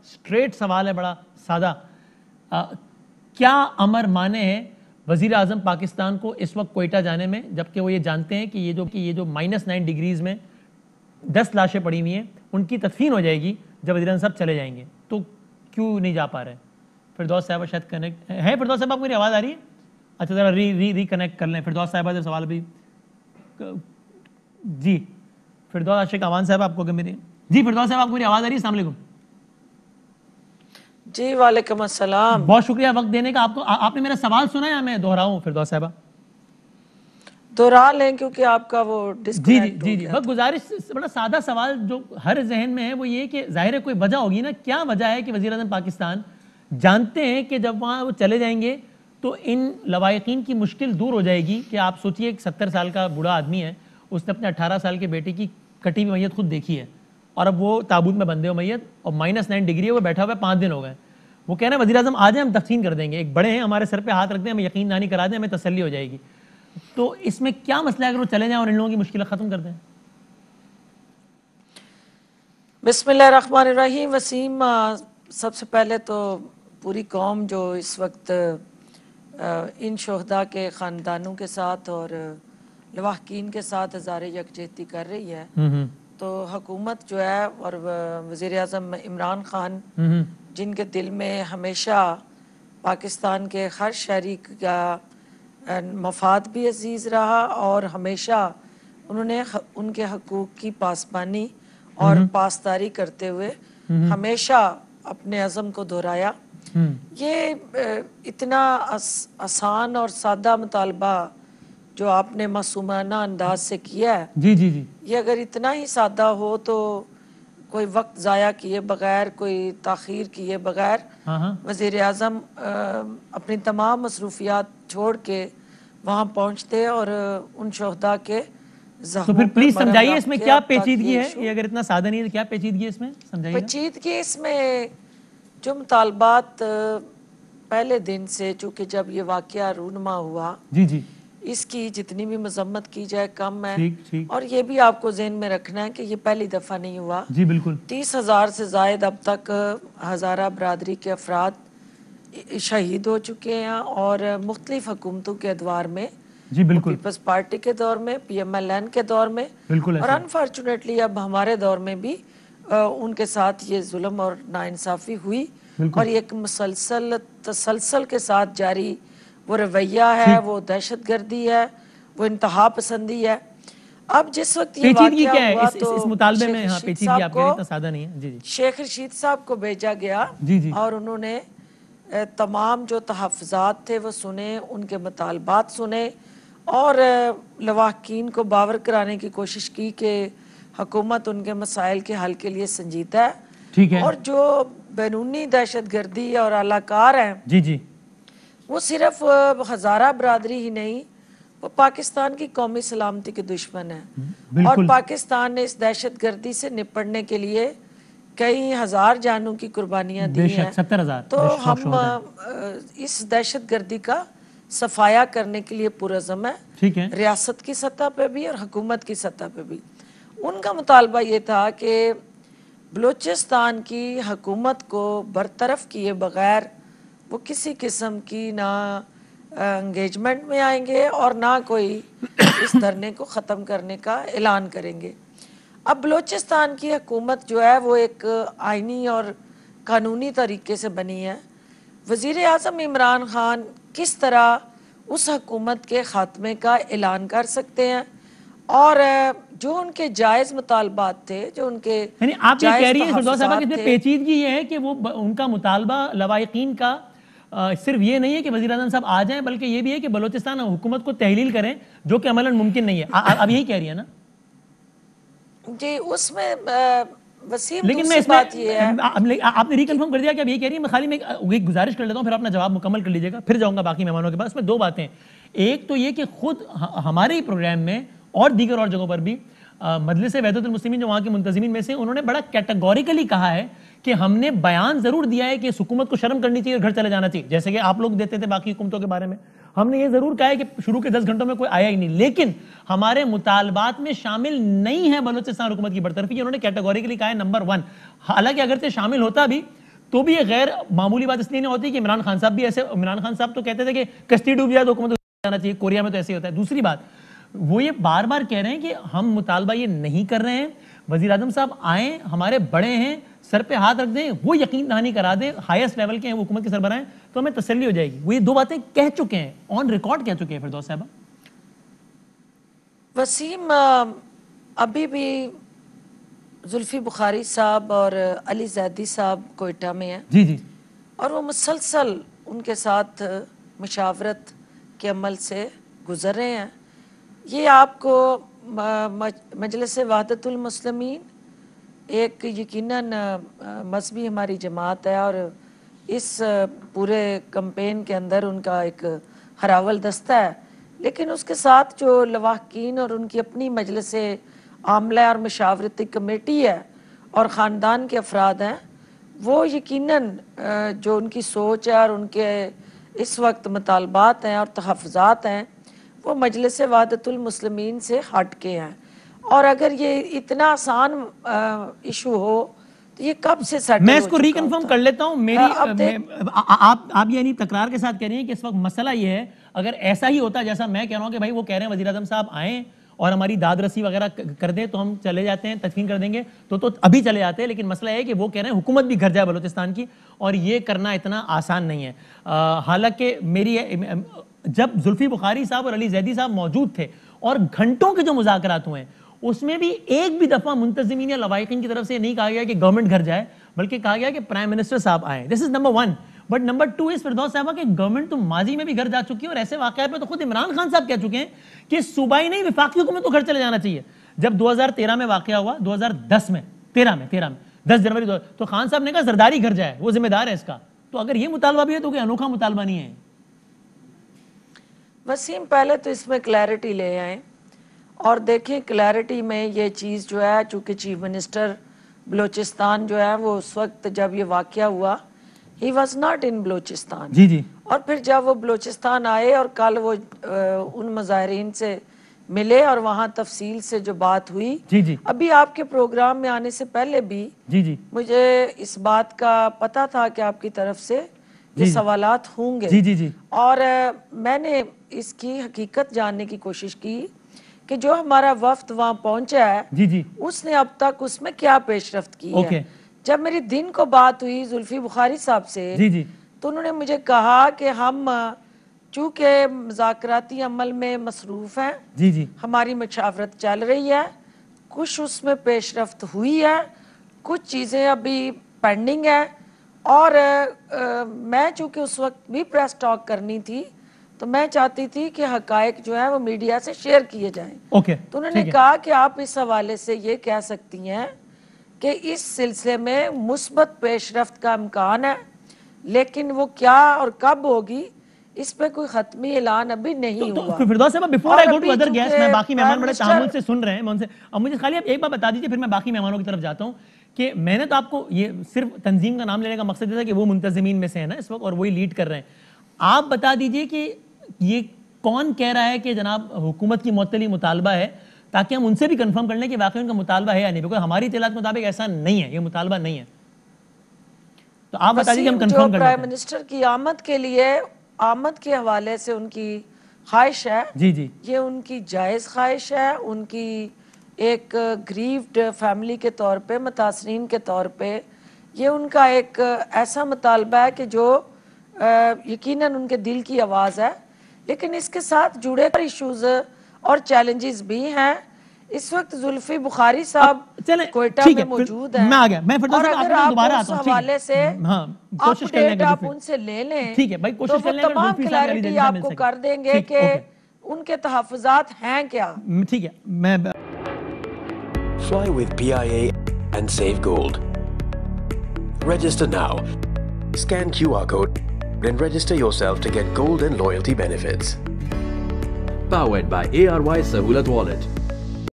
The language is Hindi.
स्ट्रेट सवाल है, बड़ा सादा। क्या अमर माने है वजीर आजम पाकिस्तान को इस वक्त कोयटा जाने में, जबकि वो ये जानते हैं कि ये जो -9 डिग्रीज में 10 लाशें पड़ी हुई हैं, उनकी तदफीन हो जाएगी जब वजीर आजम साहब चले जाएंगे, तो क्यों नहीं जा पा रहे? फिरदौस साहबा शायद कनेक्ट है। फिरदौस साहब, आपको मेरी आवाज़ आ रही है? अच्छा, ज़रा रिकनेक्ट कर लें। फिरदौस साहबा से सवाल भी जी, फिरदौस आशिक अवान साहब, आपको क्या मेरी जी फिरदौस साहब, आपको मेरी आवाज़ आ रही है? अस्सलाम वालेकुम। जी वालेकुम अस्सलाम। बहुत शुक्रिया वक्त देने का। आपको आपने मेरा सवाल सुना या मैं दोहराऊं? फिरदौस साहबा दोहरा लें क्योंकि आपका वो डिस्कनेक्ट जी, बस गुजारिश, बड़ा सादा सवाल जो हर जहन में है वो ये कि जाहिर है कोई वजह होगी ना, क्या वजह है कि वज़ीर आज़म पाकिस्तान जानते हैं कि जब वहाँ वो चले जाएंगे तो इन लवायकीन की मुश्किल दूर हो जाएगी। कि आप सोचिए, एक 70 साल का बूढ़ा आदमी है, उसने अपने 18 साल के बेटे की कटी हुई मैयत खुद देखी है, और अब वो ताबूत में बंदे हो मैयत, और -9 डिग्री है, वो बैठा हुआ है, 5 दिन हो गए। वो कह रहे हैं वज़ीर आज़म आ जाए, हम तकसीम कर देंगे, एक बड़े हैं, हमारे सर पे हाथ रख दें, हमें यकीन दहानी करा दें, हमें तसल्ली हो जाएगी। तो इसमें क्या मसला है अगर वो चले जाएं और इन लोगों की मुश्किल ख़त्म कर दें? बिस्मिल्लाहिर्रहमानिर्रहीम। वसीम, सबसे पहले तो पूरी कौम जो इस वक्त इन शोहदा के ख़ानदानों के साथ और लवाहकीन के साथ हज़ार यकजहती कर रही है, तो हुकूमत जो है और वज़ीर आज़म इमरान ख़ान, जिनके दिल में हमेशा पाकिस्तान के हर शहरी का मफाद भी अजीज़ रहा और हमेशा उन्होंने उनके हकूक़ की पासबानी और पासदारी करते हुए हमेशा अपने अज़म को दोहराया। ये इतना आसान और सादा मुतालबा जो आपने मासूमाना अंदाज से किया है, जी, ये अगर इतना ही सादा हो तो कोई वक्त ज़ाया किए बगैर, कोई ताख़ीर किए बगैर वज़ीर आज़म अपनी तमाम मसरूफियात छोड़ के वहाँ पहुँचते और उन शोहदा के तो फिर प्लीज समझाइए इसमें क्या पेचीदगी है? ये अगर इतना सादा नहीं है तो क्या पेचीदगी है इसमें, समझाइए। पेचीदगी इसमें जो मुतालबात पहले दिन से, चूँकि जब ये वाक़या रूनमा हुआ, जी, इसकी जितनी भी मजम्मत की जाए कम है। ठीक। और ये भी आपको ज़हन में रखना है कि ये पहली दफ़ा नहीं हुआ। जी बिल्कुल। 30,000 से ज़ायद अब तक हज़ारा बरादरी के अफराद शहीद हो चुके हैं और मुख्तलिफ हुकूमतों के अदवार में, जी बिल्कुल, पीपल्स पार्टी के दौर में, PMLN के दौर में, बिल्कुल, और अनफॉर्चुनेटली अब हमारे दौर में भी उनके साथ ये जुल्म और नाइंसाफ़ी हुई। और ये एक मुसलसल तसलसल के साथ जारी वो रवैया है, वो दहशतगर्दी है, वो इंतहा पसंदी है। अब जिस वक्त ये वाक़या हुआ तो इस मुतालबे में पेचीदगी आपके इतना सादा नहीं है। जी, शेख रशीद साहब को भेजा गया। जी, और उन्होंने तमाम जो तहफ़्फ़ुज़ात थे वो सुने, उनके मुतालबात सुने और लवाहकीन को बावर कराने की कोशिश की कि हुकूमत उनके मसाइल के हल के लिए संजीदा है। ठीक है। और जो बैरूनी दहशतगर्दी और अलाकार हैं, जी, वो सिर्फ हज़ारा बरादरी ही नहीं, वो पाकिस्तान की कौमी सलामती के दुश्मन है। और पाकिस्तान ने इस दहशतगर्दी से निपटने के लिए कई हज़ार जानों की कुर्बानियाँ दी हैं। 70,000। तो हम इस दहशतगर्दी का सफाया करने के लिए पुरज़म है, ठीक है, रियासत की सतह पे भी और हुकूमत की सतह पे भी। उनका मुतालबा ये था कि बलूचिस्तान की हुकूमत को बरतरफ किए बगैर वो किसी किस्म की ना एंगेजमेंट में आएंगे और ना कोई इस धरने को ख़त्म करने का ऐलान करेंगे। अब बलूचिस्तान की हुकूमत जो है वो एक आइनी और कानूनी तरीके से बनी है। वज़ीर आज़म इमरान ख़ान किस तरह उस हुकूमत के ख़ात्मे का ऐलान कर सकते हैं और जो उनके जायज़ मुतालबात थे, जो उनके आप ये कह रही हैं फिरदौस साहबा कि पेचीदगी ये है कि वो उनका मुतालबा लवायकीन का सिर्फ ये नहीं है कि वज़ीर आज़म साहब आ जाएं, बल्कि ये भी है कि बलूचिस्तान हुकूमत को तहलील करें, जो कि अमलन मुमकिन नहीं है। आप यही कह रही है ना? जी, उसमें वसीम लेकिन मैं इसमें बात ये है, आपने रिकन्फर्म कर दिया कि आप यही कह रही हैं। मैं खाली में एक गुजारिश कर लेता हूँ, फिर अपना जवाब मुकम्मल कर लीजिएगा, फिर जाऊँगा बाकी मेहमानों के पास। इसमें दो बातें, एक तो ये कि खुद हमारे ही प्रोग्राम में और दीगर और जगहों पर भी मजलिस वहदतुल मुस्लिमीन जो वहाँ के मुंतज़िमीन में से, उन्होंने बड़ा कैटेगोरिकली कहा है कि हमने बयान ज़रूर दिया है कि इस हुकूमत को शर्म करनी चाहिए और घर चले जाना चाहिए, जैसे कि आप लोग देते थे बाकी हुकूमतों के बारे में। हमने ये ज़रूर कहा है कि शुरू के 10 घंटों में कोई आया ही नहीं, लेकिन हमारे मुतालबात में शामिल नहीं है बलूचिस्तान हुकूमत की बरतरफी। उन्होंने कैटेगोरिकली कहा है नंबर 1। हालांकि अगर से शामिल होता भी तो भी ये गैर मामूली बात इसलिए नहीं होती कि इमरान खान साहब भी ऐसे, इमरान खान साहब तो कहते थे कि कश्ती डूब जाए तो हुकूमत जाना चाहिए, कोरिया में तो ऐसे ही होता है। दूसरी बात, वो ये बार बार कह रहे हैं कि हम मुतालबा ये नहीं कर रहे हैं, वजीर आजम साहब आए, हमारे बड़े हैं, सर पे हाथ रख दें, वो यकीन दहानी करा दें, हाईएस्ट लेवल के हैं वो हुकूमत के सरबराह हैं, तो हमें तसल्ली हो जाएगी। वो ये दो बातें कह चुके हैं, ऑन रिकॉर्ड कह चुके हैं फिरदौस साहबा। वसीम, अभी भी जुल्फी बुखारी साहब और अली जैदी साहब कोयटा में हैं जी जी, और वो मुसलसल उनके साथ मुशावरत के अमल से गुजर रहे हैं। ये आपको मजलिस वहदतुल मुस्लिमीन एक यकीनन मजहबी हमारी जमात है और इस पूरे कैंपेन के अंदर उनका एक हरावल दस्ता है, लेकिन उसके साथ जो लवाहकीन और उनकी अपनी मजलिस आमला और मशावरती कमेटी है और ख़ानदान के अफराद हैं, वो यकीनन जो उनकी सोच है और उनके इस वक्त मुतालबात हैं और तहफ़्फ़ुज़ात हैं वो मजलिस वहदतुल मुस्लिमीन से हट के हैं। और अगर ये इतना आसान इशू हो तो ये कब से सेटल हो चुका? मैं इसको रिकन्फर्म कर लेता हूँ। मेरी आप ये नहीं तकरार के साथ कह रही हैं कि इस वक्त मसला ये है, अगर ऐसा ही होता जैसा मैं कह रहा हूँ कि भाई वो कह रहे हैं वज़ीर आज़म साहब आएँ और हमारी दाद रसी वगैरह कर दें तो हम चले जाते हैं, तदफीन कर देंगे, तो अभी चले जाते हैं। लेकिन मसला है कि वो कह रहे हैं हुकूमत भी घर जाए बलूचिस्तान की, और ये करना इतना आसान नहीं है। हालांकि मेरी जब जुल्फी बुखारी साहब और अली जैदी साहब मौजूद थे और घंटों के जो मुज़ाकरात हुए हैं उसमें भी एक भी दफ़ा मुंतज़िमीन या लवाइकिन की तरफ से नहीं कहा गया कि गवर्नमेंट घर जाए, बल्कि कहा गया कि प्राइम मिनिस्टर साहब आए। This is number 1। But number 2 इस फिरदौस साहबा कि गवर्नमेंट तो माजी में भी घर जा चुकी है और ऐसे वाक़या पे तो खुद इमरान खान साहब कह चुके हैं कि सूबाई नहीं वफाकी हुकूमत को घर चले जाना चाहिए। जब 2013 में वाक़या हुआ, 2010 में 13 में 10 जनवरी तो खान साहब ने कहा जरदारी घर जाए, वो जिम्मेदार है इसका। तो अगर ये मुतालबा भी है तो कोई अनोखा मुतालबा नहीं है। वसीम, पहले तो इसमें क्लैरिटी ले आए और देखें क्लैरिटी में ये चीज़ जो है, चूँकि चीफ मिनिस्टर बलूचिस्तान जो है वो उस वक्त जब ये वाक़या हुआ he was not in Balochistan. जी जी। और फिर जब वो बलूचिस्तान आए और कल वो उन मुजाहिरीन से मिले और वहाँ तफसील से जो बात हुई, जी जी, अभी आपके प्रोग्राम में आने से पहले भी जी जी मुझे इस बात का पता था कि आपकी तरफ से ये सवालात होंगे। जी जी जी। और मैंने इसकी हकीकत जानने की कोशिश की कि जो हमारा वफ्द वहाँ पहुंचा है जी जी, उसने अब तक उसमें क्या पेशरफ्त की है। जब मेरी दिन को बात हुई जुल्फी बुखारी साहब से, जी जी, तो उन्होंने मुझे कहा कि हम चूँकि मुज़ाकराती अमल में मसरूफ़ हैं, जी जी, हमारी मुशावरत चल रही है, कुछ उसमें पेशरफ्त हुई है, कुछ चीज़ें अभी पेंडिंग है, और मैं चूँकि उस वक्त भी प्रेस टॉक करनी थी तो मैं चाहती थी कि हकायक जो है वो मीडिया से शेयर किए जाएं। तो उन्होंने कहा कि आप इस हवाले से ये कह सकती हैं कि इस सिलसिले में मुस्बत पेशरफ्त का इम्कान है, लेकिन वो क्या और कब होगी इस पे कोई खत्मी ऐलान अभी नहीं हुआ। फिरदौस साहब, before I go to other guest, मैं बाकी मेहमान बड़े तामुल से सुन रहे हैं, मैं उनसे, अब मुझे खाली आप एक बात बता दीजिए, फिर मैं बाकी मेहमानों की तरफ जाता हूँ कि मैंने तो आपको ये सिर्फ तंजीम का नाम लेने का मकसद था कि वो मुंतज़िमीन में से है ना इस वक्त और वही लीड कर रहे हैं। आप बता दीजिए कि ये कौन कह रहा है कि जनाब हुकूमत की मुअत्तली मुतालबा है, ताकि हम उनसे भी कंफर्म कर लें कि वाकई उनका मुतालबा है या नहीं, बिकॉज हमारी इत्तलात के मुताबिक ऐसा नहीं है, ये मुतालबा नहीं है। तो आप बता दीजिए, हम कंफर्म कर लेते हैं। प्राइम मिनिस्टर की आमद के लिए, आमद के हवाले से उनकी ख्वाहिश है, जी जी, ये उनकी जायज़ ख्वाहिश है, उनकी एक ग्रीव्ड फैमिली के तौर पे, मुतासरीन के तौर पे ये उनका एक ऐसा मुतालबा है कि जो यकीनन उनके दिल की आवाज़ है। लेकिन इसके साथ जुड़े इश्यूज और चैलेंजेस भी हैं। इस वक्त जुल्फी बुखारी साहब कोयटा में मौजूद हैं। मैं आ गया, मैं फिर और अगर आप उस हवाले से कोशिश कर लेंगे, आप उनसे ले लें, ठीक है भाई, कोशिश कर लेंगे, तमाम क्लैरिटी आपको कर देंगे कि उनके तहफ़्फ़ुज़ात हैं क्या। ठीक है, मैं Fly with PIA and save gold. Register now. Scan QR code and register yourself to get gold and loyalty benefits. Powered by ARY Sahulat Wallet.